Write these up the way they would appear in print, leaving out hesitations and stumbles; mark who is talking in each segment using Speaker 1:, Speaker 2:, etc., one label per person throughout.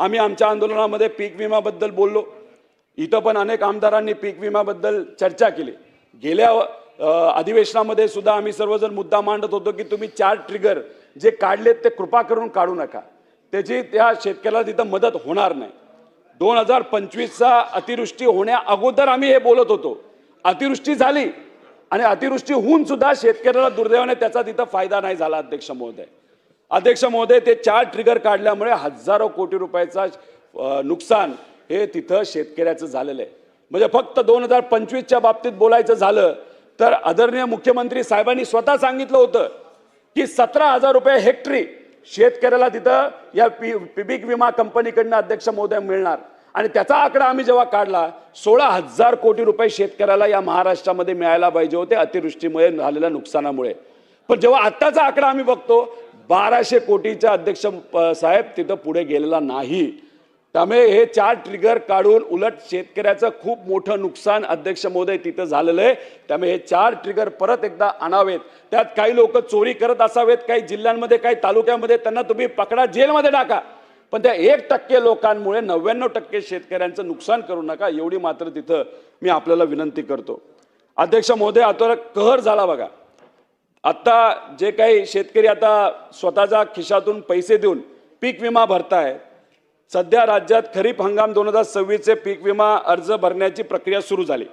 Speaker 1: आम्ही आमच्या आंदोलनामध्ये पीक विम्याबद्दल बोललो। इथं पण अनेक आमदारांनी पीक विम्याबद्दल चर्चा केली। गेल्या अधिवेशनामध्ये सुद्धा आम्ही सर्वजण मुद्दा मांडत होतो की तुम्ही 4 ट्रिगर जे काढलेत ते कृपा करून काढू नका, त्याची त्या शेतकऱ्याला तिथं मदत होणार नाही। 2025चा अतिवृष्टी होण्या अगोदर आम्ही हे बोलत होतो। अतिवृष्टी झाली आणि अतिवृष्टी होऊन सुद्धा शेतकऱ्याला दुर्दैवाने त्याचा तिथं फायदा नाही झाला। अध्यक्ष महोदय ते 4 ट्रिगर काढल्यामुळे हजारो कोटी रुपयाचा नुकसान हे तिथं शेतकऱ्याचं झालेलं आहे। म्हणजे फक्त 2025च्या बाबतीत बोलायचं झालं तर आदरणीय मुख्यमंत्री साहेबांनी स्वतः सांगितलं होतं की 17,000 रुपये हेक्टरी शेतकऱ्याला तिथं या पीक विमा कंपनीकडनं अध्यक्ष महोदय मिळणार। आणि त्याचा आकडा आम्ही जेव्हा काढला 16,000 कोटी रुपये शेतकऱ्याला या महाराष्ट्रामध्ये मिळायला पाहिजे होते अतिवृष्टीमुळे झालेल्या नुकसानामुळे। पण जेव्हा आत्ताचा आकडा आम्ही बघतो 1200 कोटीचा अध्यक्ष साहेब तिथं पुढे गेलेला नाही। त्यामुळे हे 4 ट्रिगर काढून उलट शेतकऱ्याचं खूप मोठं नुकसान अध्यक्ष महोदय तिथं झालेलं आहे। त्यामुळे हे 4 ट्रिगर परत एकदा आणावेत। त्यात काही लोक चोरी करत असावेत, काही जिल्ह्यांमध्ये काही तालुक्यामध्ये त्यांना तुम्ही पकडा, जेलमध्ये टाका, पण त्या 1% लोकांमुळे 99% शेतकऱ्यांचं नुकसान करू नका, एवढी मात्र तिथं मी आपल्याला विनंती करतो। अध्यक्ष महोदय आता कहर झाला बघा। आता जे काही शेतकरी आता स्वतःच्या खिशातून पैसे देऊन पीक विमा भरताय, सध्या राज्यात खरीप हंगाम 2026चे पीक विमा अर्ज भरण्याची प्रक्रिया सुरू झाली।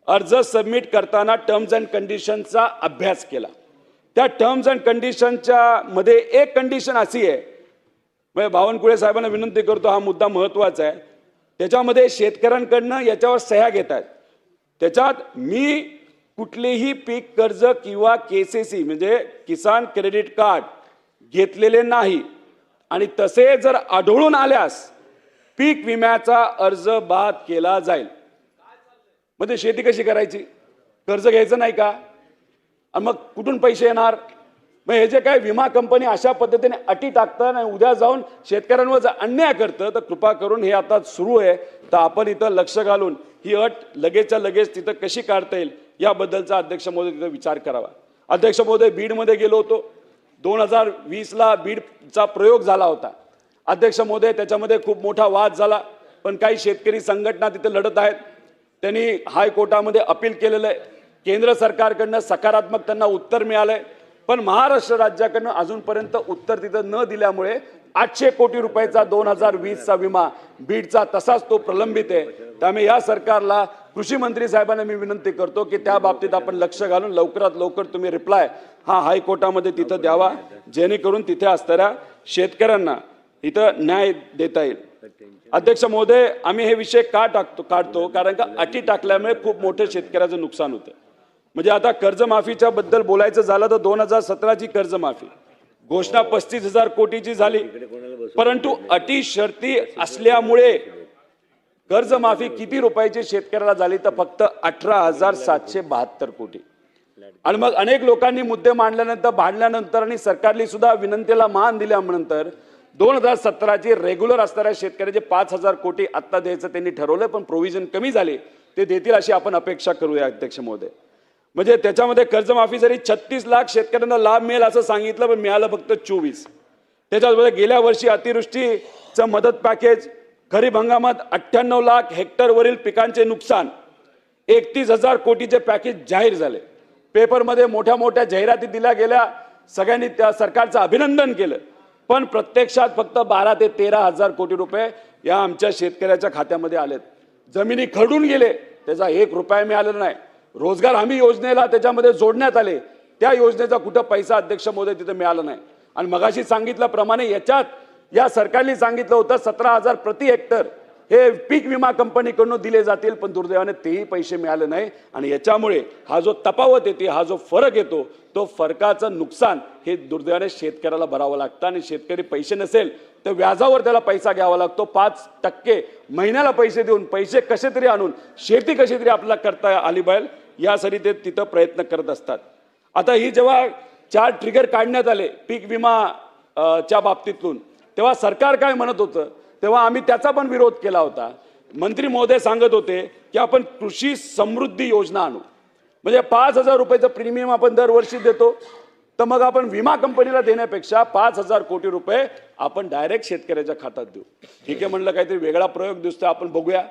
Speaker 1: अर्ज सबमिट करताना टर्म्स अँड कंडिशनचा अभ्यास केला। त्या टर्म्स अँड कंडिशनच्या मध्ये एक कंडिशन अशी आहे, मी बावनकुळे साहेबांना विनंती करतो, हा मुद्दा महत्त्वाचा आहे। त्याच्यामध्ये शेतकऱ्यांकडनं याच्यावर सह्या घेत आहेत। त्याच्यात मी कुठलेही पीक कर्ज किंवा केसीसी म्हणजे किसान क्रेडिट कार्ड घेतलेले नाही आणि तसे जर आढळून आल्यास पीक विम्याचा अर्ज बाद केला जाईल। म्हणजे शेती कशी करायची? कर्ज घ्यायचं नाही का? आणि मग कुठून पैसे येणार? मग हे जे काय विमा कंपनी अशा पद्धतीने अटी टाकतात आणि उद्या जाऊन शेतकऱ्यांवर जर अन्याय करतं तर कृपा करून हे आता सुरू आहे तर आपण इथं लक्ष घालून ही अट लगेचच्या लगेच तिथं कशी काढता येईल याबद्दलचा अध्यक्ष महोदय तिथं विचार करावा। अध्यक्ष महोदय बीडमध्ये गेलो होतो, 2020ला बीडचा प्रयोग झाला होता। अध्यक्ष महोदय त्याच्यामध्ये खूप मोठा वाद झाला, पण काही शेतकरी संघटना तिथे लढत आहेत। त्यांनी हायकोर्टामध्ये अपील केलेलं आहे। केंद्र सरकारकडनं सकारात्मक त्यांना उत्तर मिळालंय, पण महाराष्ट्र राज्याकडनं अजूनपर्यंत उत्तर तिथं न दिल्यामुळे 800 कोटी रुपयाचा 2020चा विमा बीडचा तसाच तो प्रलंबित आहे। त्यामुळे या सरकारला कृषी मंत्री साहेबांना मी विनंती करतो की त्या बाबतीत आपण लक्ष घालून लवकरात लवकर तुम्ही रिप्लाय हा हायकोर्टामध्ये तिथं द्यावा, जेणेकरून तिथे असणाऱ्या शेतकऱ्यांना इथं न्याय देता येईल। अध्यक्ष महोदय, आम्ही हे विषय का काढतो कारण का अटी टाकल्यामुळे खूप मोठे शेतकऱ्याचं नुकसान होतं। म्हणजे आता कर्जमाफीच्या बद्दल बोलायचं झालं तर 2017ची कर्जमाफी घोषणा 35,000 कोटीची झाली, परंतु अटी शर्ती असल्यामुळे कर्जमाफी किती रुपयाची शेतकऱ्याला झाली तर फक्त 18,772 कोटी। आणि मग अनेक लोकांनी मुद्दे मांडल्यानंतर भांडल्यानंतर आणि सरकारने सुद्धा विनंतीला मान दिल्यानंतर 2017ची रेग्युलर असणाऱ्या शेतकऱ्याचे 5,000 कोटी आत्ता द्यायचं त्यांनी ठरवलं, पण प्रोव्हिजन कमी झाले, ते देतील अशी आपण अपेक्षा करूया अध्यक्ष महोदय। म्हणजे त्याच्यामध्ये कर्जमाफी जरी 36 लाख शेतकऱ्यांना लाभ मिळेल असं सांगितलं, पण मिळालं फक्त 24। त्याच्यामध्ये गेल्या वर्षी अतिवृष्टीचं मदत पॅकेज, खरीप हंगामात 98 लाख हेक्टरवरील पिकांचे नुकसान, 31,000 कोटीचे पॅकेज जाहीर झाले। पेपरमध्ये मोठ्या मोठ्या जाहिराती दिल्या गेल्या, सगळ्यांनी त्या सरकारचं अभिनंदन केलं, पण प्रत्यक्षात फक्त 12 ते 13,000 कोटी रुपये या आमच्या शेतकऱ्याच्या खात्यामध्ये आलेत। जमिनी खरडून गेले, त्याचा 1 रुपया मिळालेला नाही। रोजगार हमी योजनेला त्याच्यामध्ये जोडण्यात आले, त्या योजनेचा कुठं पैसा अध्यक्ष महोदय तिथे मिळाला नाही। आणि मगाशी सांगितल्याप्रमाणे याच्यात या सरकारने सांगितलं होतं 17,000 प्रति हेक्टर हे पीक विमा कंपनीकडून दिले जातील, पण दुर्दैवाने तेही पैसे मिळाले नाही। आणि याच्यामुळे हा जो तफावत येते, हा जो फरक येतो, तो फरकाचं नुकसान हे दुर्दैवाने शेतकऱ्याला भरावं लागतं। आणि शेतकरी पैसे नसेल तर व्याजावर त्याला पैसा घ्यावा लागतो, 5% महिन्याला पैसे देऊन पैसे कसे तरी आणून शेती कशी तरी आपल्याला करता आली पाहिजे यासाठी ते तिथं प्रयत्न करत असतात। आता ही जेव्हा 4 ट्रिगर काढण्यात आले पीक विमा च्या बाबतीतून, तेव्हा सरकार काय म्हणत होतं, तेव्हा आम्ही त्याचा पण विरोध केला होता। मंत्री महोदय सांगत होते की आपण कृषी समृद्धी योजना आणू, म्हणजे 5,000 रुपयाचं प्रीमियम आपण दरवर्षी देतो, तर मग आपण विमा कंपनीला देण्यापेक्षा 5,000 कोटी रुपये आपण डायरेक्ट शेतकऱ्याच्या खात्यात देऊ. ठीक आहे म्हणलं, काहीतरी वेगळा प्रयोग दिसतोय, आपण बघूया.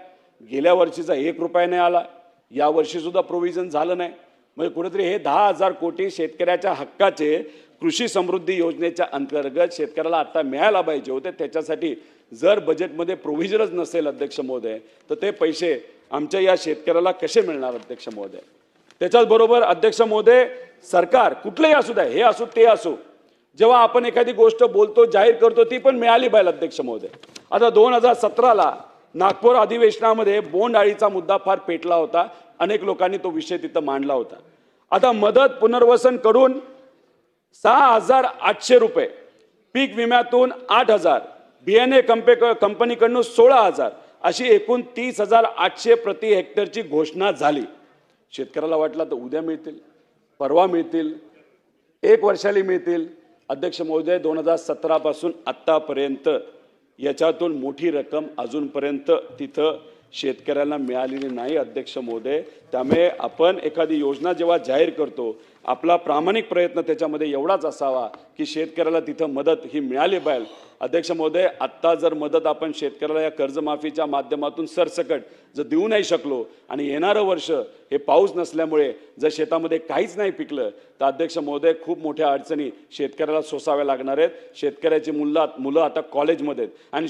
Speaker 1: गेल्या वर्षीचा 1 रुपया नाही आला, या वर्षी सुद्धा प्रोव्हिजन झालं नाही. म्हणजे कुठेतरी हे 10,000 कोटी शेतकऱ्याच्या हक्काचे कृषी समृद्धी योजनेच्या अंतर्गत शेतकऱ्याला आता मिळायला पाहिजे होते. त्याच्यासाठी जर बजेटमध्ये प्रोव्हिजनच नसेल अध्यक्ष महोदय, तर ते पैसे आमच्या या शेतकऱ्याला कसे मिळणार अध्यक्ष महोदय? त्याच्याचबरोबर अध्यक्ष महोदय, सरकार कुठलंही असू द्या, हे असो ते असो, जेव्हा आपण एखादी गोष्ट बोलतो, जाहीर करतो, ती पण मिळाली पाहिजे अध्यक्ष महोदय. आता 2017ला नागपूर अधिवेशनामध्ये बोंडअळीचा मुद्दा फार पेटला होता. अनेक लोकांनी तो विषय तिथं मांडला होता. आता मदत पुनर्वसन कडून 6,800 रुपये, पीक विम्यातून 8,000, बियाणे कंपनीकडून 16,000, अशी एकूण 30,800 प्रति हेक्टरची घोषणा झाली. शेतकऱ्याला वाटलं तर उद्या मिळतील, परवा मिळतील, 1 वर्षाला मिळतील. अध्यक्ष महोदय, 2017 पासून आत्तापर्यंत याच्यातून मोठी रक्कम अजूनपर्यंत तिथं शेतकऱ्यांना मिळालेली नाही अध्यक्ष महोदय. त्यामुळे आपण एखादी योजना जेव्हा जाहीर करतो, आपला प्रामाणिक प्रयत्न त्याच्यामध्ये एवढाच असावा की शेतकऱ्याला तिथं मदत ही मिळाली पाहिजे. अध्यक्ष महोदय, आत्ता जर मदत आपण शेतकऱ्याला या कर्जमाफीच्या माध्यमातून सरसकट जर देऊ नाही शकलो आणि येणारं वर्ष हे पाऊस नसल्यामुळे जर शेतामध्ये काहीच नाही पिकलं, तर अध्यक्ष महोदय खूप मोठ्या अडचणी शेतकऱ्याला सोसाव्या लागणार आहेत. शेतकऱ्याची मुलं आता कॉलेजमध्ये आहेत आणि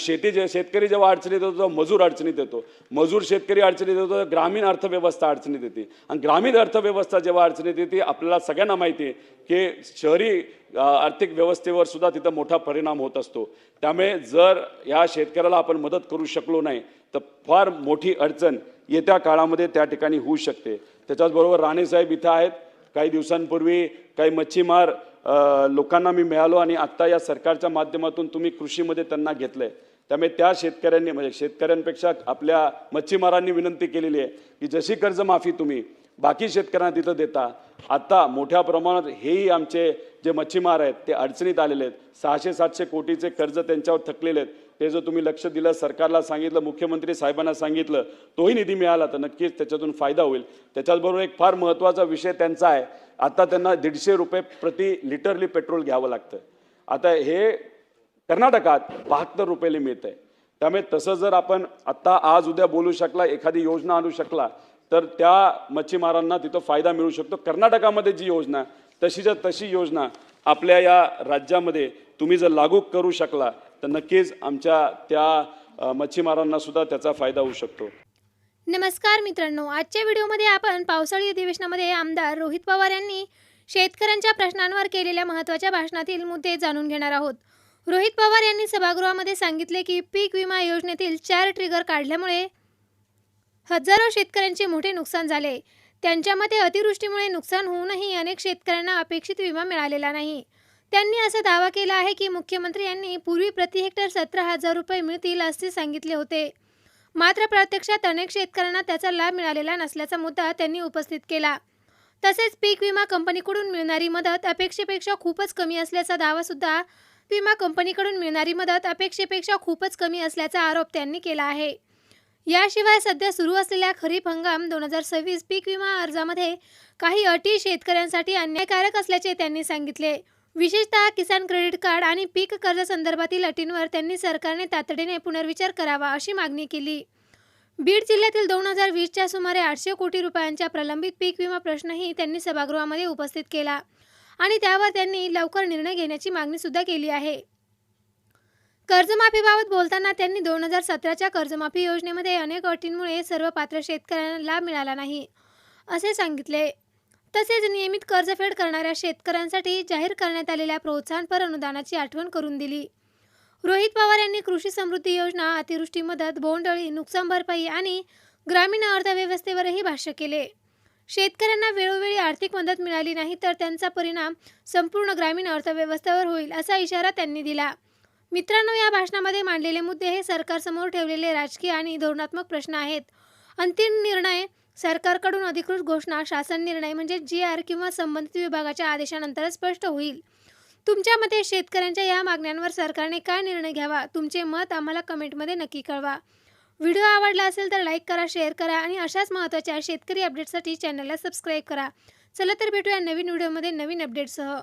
Speaker 1: शेतकरी जेव्हा अडचणीत येतो तेव्हा मजूर अडचणीत येतो, मजूर शेतकरी अडचणीत येतो, तर ग्रामीण अर्थव्यवस्था अडचणीत येते आणि ग्रामीण अर्थव्यवस्था जेव्हा अडचणीत येते, आपल्याला सगळ्यांना माहिती आहे की शहरी आर्थिक व्यवस्थेवर सुद्धा तिथं मोठा परिणाम होत असतो. त्यामुळे जर या शेतकऱ्याला आपण मदत करू शकलो नाही, तर फार मोठी अडचण येत्या काळामध्ये त्या ठिकाणी होऊ शकते. त्याच्याचबरोबर राणेसाहेब इथं आहेत. काही दिवसांपूर्वी काही मच्छीमार लोकांना मी मिळालो आणि आत्ता या सरकारच्या माध्यमातून तुम्ही कृषीमध्ये त्यांना घेतलंय. त्यामुळे त्या शेतकऱ्यांनी, म्हणजे शेतकऱ्यांपेक्षा आपल्या मच्छीमारांनी विनंती केलेली आहे की जशी कर्जमाफी तुम्ही बाकी शेतकऱ्यांना तिथं देता, आता मोठ्या प्रमाणात हेही आमचे जे मच्छीमार आहेत ते अडचणीत आलेले आहेत. 600-700 कोटीचे कर्ज त्यांच्यावर थकलेले आहेत. ते जर तुम्ही लक्ष दिलं, सरकारला सांगितलं, मुख्यमंत्री साहेबांना सांगितलं, तोही निधी मिळाला तर नक्कीच त्याच्यातून फायदा होईल. त्याच्याचबरोबर एक फार महत्त्वाचा विषय त्यांचा आहे, आता त्यांना 150 रुपये प्रति लिटरली पेट्रोल घ्यावं लागतं. आता हे कर्नाटकात 72 रुपयाला मिळतं आहे. त्यामुळे तसं जर आपण आत्ता आज उद्या बोलू शकला, एखादी योजना आणू शकला, तर त्या मच्छीमारांना तिथं फायदा मिळू शकतो. कर्नाटकामध्ये जी योजना, तशीच्या तशी योजना आपल्या या राज्यामध्ये तुम्ही जर लागू करू शकला, तर नक्कीच आमच्या त्या मच्छीमारांना सुद्धा त्याचा फायदा होऊ शकतो.
Speaker 2: नमस्कार मित्रांनो, आजच्या व्हिडिओमध्ये आपण पावसाळी अधिवेशनामध्ये आमदार रोहित पवार यांनी शेतकऱ्यांच्या प्रश्नांवर केलेल्या महत्त्वाच्या भाषणातील मुद्दे जाणून घेणार आहोत. रोहित पवार यांनी सभागृहामध्ये सांगितले की पीक विमा योजनेतील 4 ट्रिगर काढल्यामुळे हजारो शेतकऱ्यांचे मोठे नुकसान झाले. त्यांच्या मते अतिवृष्टीमुळे नुकसान होऊनही अनेक शेतकऱ्यांना अपेक्षित विमा मिळालेला नाही. त्यांनी असा दावा केला आहे की मुख्यमंत्री यांनी पूर्वी प्रति हेक्टर 17,000 रुपये मिळतील असे सांगितले होते. मात्र प्रत्यक्षात अनेक शेतकऱ्यांना त्याचा लाभ मिळालेला नसल्याचा मुद्दा त्यांनी उपस्थित केला. तसेच पीक विमा कंपनीकडून मिळणारी मदत अपेक्षेपेक्षा खूपच कमी असल्याचा दावा सुद्धा विमा कंपनीकडून मिळणारी मदत अपेक्षेपेक्षा खूपच कमी असल्याचा आरोप त्यांनी केला आहे. याशिवाय सध्या सुरू असलेल्या खरीप हंगाम 2026 पीक विमा अर्जामध्ये काही अटी शेतकऱ्यांसाठी अन्यायकारक असल्याचे त्यांनी सांगितले. विशेषतः किसान क्रेडिट कार्ड आणि पीक कर्ज संदर्भातील अटींवर त्यांनी सरकारने तातडीने पुनर्विचार करावा अशी मागणी केली. बीड जिल्ह्यातील 2020च्या सुमारे 800 कोटी रुपयांच्या प्रलंबित पीक विमा प्रश्नही त्यांनी सभागृहामध्ये उपस्थित केला आणि त्यावर त्यांनी लवकर निर्णय घेण्याची मागणी सुद्धा केली आहे. कर्जमाफीबाबत बोलताना त्यांनी 2017च्या कर्जमाफी योजनेमध्ये अनेक अटींमुळे सर्व पात्र शेतकऱ्यांना लाभ मिळाला नाही असे सांगितले. तसेच नियमित कर्जफेड करणाऱ्या शेतकऱ्यांसाठी जाहीर करण्यात आलेल्या प्रोत्साहनपर अनुदानाची आठवण करून दिली. रोहित पवार यांनी कृषी समृद्धी योजना, अतिवृष्टी मदत, बोंडअळी, नुकसान भरपाई आणि ग्रामीण अर्थव्यवस्थेवरही भाष्य केले. शेतकऱ्यांना वेळोवेळी आर्थिक मदत मिळाली नाही तर त्यांचा परिणाम संपूर्ण ग्रामीण अर्थव्यवस्थेवर होईल असा इशारा त्यांनी दिला. मित्रांनो, या भाषणामध्ये मांडलेले मुद्दे हे सरकारसमोर ठेवलेले राजकीय आणि धोरणात्मक प्रश्न आहेत. अंतिम निर्णय सरकारकडून अधिकृत घोषणा, शासन निर्णय म्हणजे GR किंवा संबंधित विभागाच्या आदेशानंतरच स्पष्ट होईल. तुमच्या मते शेतकऱ्यांच्या या मागण्यांवर सरकारने काय निर्णय घ्यावा? तुमचे मत आम्हाला कमेंटमध्ये नक्की कळवा. व्हिडिओ आवडला असेल तर लाईक करा, शेअर करा आणि अशाच महत्त्वाच्या शेतकरी अपडेट्ससाठी चॅनलला सबस्क्राईब करा. चला तर भेटूया नवीन व्हिडिओमध्ये नवीन अपडेट्ससह.